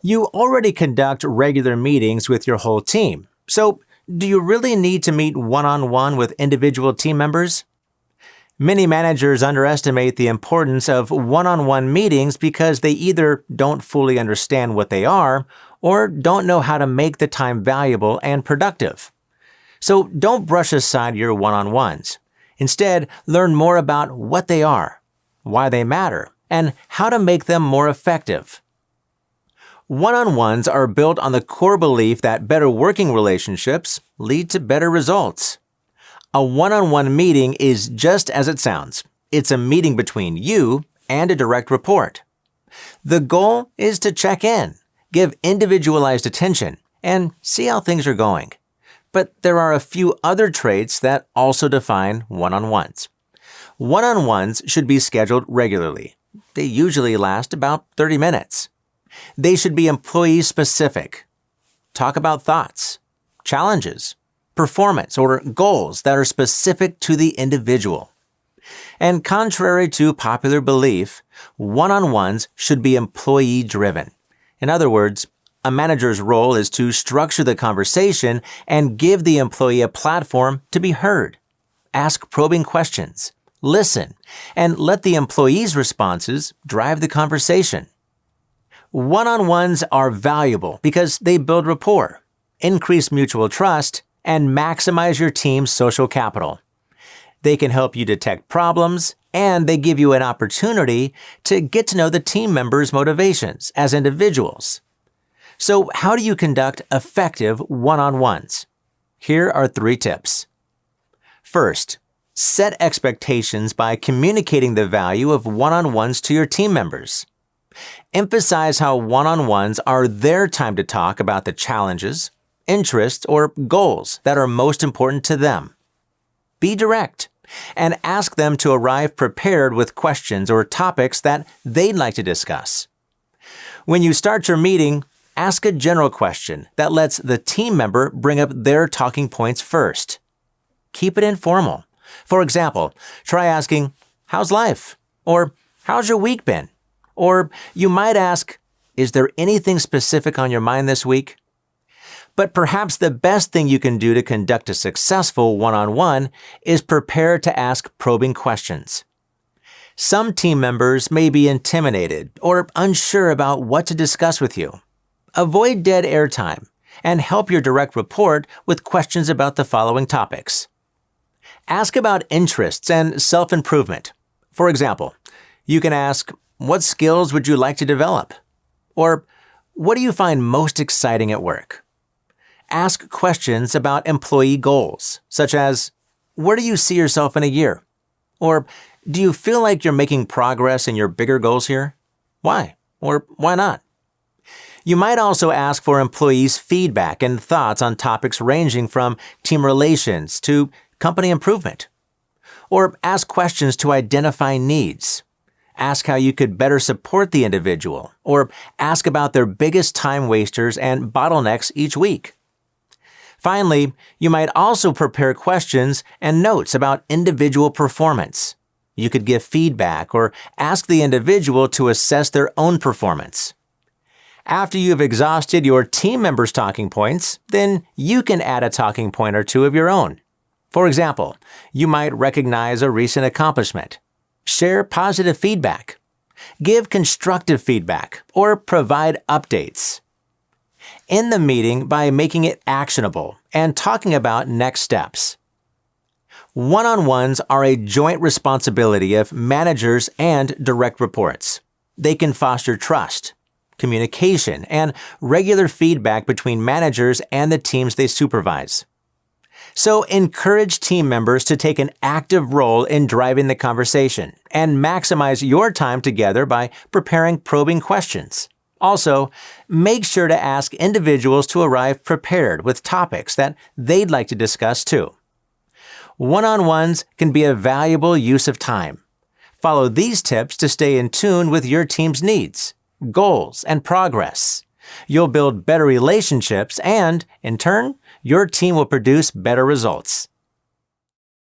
You already conduct regular meetings with your whole team, so do you really need to meet one-on-one with individual team members? Many managers underestimate the importance of one-on-one meetings because they either don't fully understand what they are or don't know how to make the time valuable and productive. So don't brush aside your one-on-ones. Instead, learn more about what they are, why they matter, and how to make them more effective. One-on-ones are built on the core belief that better working relationships lead to better results. A one-on-one meeting is just as it sounds. It's a meeting between you and a direct report. The goal is to check in, give individualized attention, and see how things are going. But there are a few other traits that also define one-on-ones. One-on-ones should be scheduled regularly. They usually last about 30 minutes. They should be employee-specific. Talk about thoughts, challenges, performance, or goals that are specific to the individual. And contrary to popular belief, one-on-ones should be employee-driven. In other words, a manager's role is to structure the conversation and give the employee a platform to be heard. Ask probing questions, listen, and let the employee's responses drive the conversation. One-on-ones are valuable because they build rapport, increase mutual trust, and maximize your team's social capital. They can help you detect problems, and they give you an opportunity to get to know the team members' motivations as individuals. So how do you conduct effective one-on-ones? Here are 3 tips. First, set expectations by communicating the value of one-on-ones to your team members. Emphasize how one-on-ones are their time to talk about the challenges, interests, or goals that are most important to them. Be direct and ask them to arrive prepared with questions or topics that they'd like to discuss. When you start your meeting, ask a general question that lets the team member bring up their talking points first. Keep it informal. For example, try asking, "How's life?" or "How's your week been?" Or you might ask, "Is there anything specific on your mind this week?" But perhaps the best thing you can do to conduct a successful one-on-one is prepare to ask probing questions. Some team members may be intimidated or unsure about what to discuss with you. Avoid dead air time and help your direct report with questions about the following topics. Ask about interests and self-improvement. For example, you can ask, "What skills would you like to develop?" Or, "What do you find most exciting at work?" Ask questions about employee goals, such as, "Where do you see yourself in a year?" Or, "Do you feel like you're making progress in your bigger goals here? Why? Or why not?" You might also ask for employees' feedback and thoughts on topics ranging from team relations to company improvement. Or ask questions to identify needs. Ask how you could better support the individual, or ask about their biggest time wasters and bottlenecks each week. Finally, you might also prepare questions and notes about individual performance. You could give feedback or ask the individual to assess their own performance. After you've exhausted your team members' talking points, then you can add a talking point or 2 of your own. For example, you might recognize a recent accomplishment, share positive feedback, give constructive feedback, or provide updates. End the meeting by making it actionable and talking about next steps. One-on-ones are a joint responsibility of managers and direct reports. They can foster trust, communication, and regular feedback between managers and the teams they supervise. So encourage team members to take an active role in driving the conversation and maximize your time together by preparing probing questions. Also, make sure to ask individuals to arrive prepared with topics that they'd like to discuss too. One-on-ones can be a valuable use of time. Follow these tips to stay in tune with your team's needs, goals, and progress. You'll build better relationships and, in turn, your team will produce better results.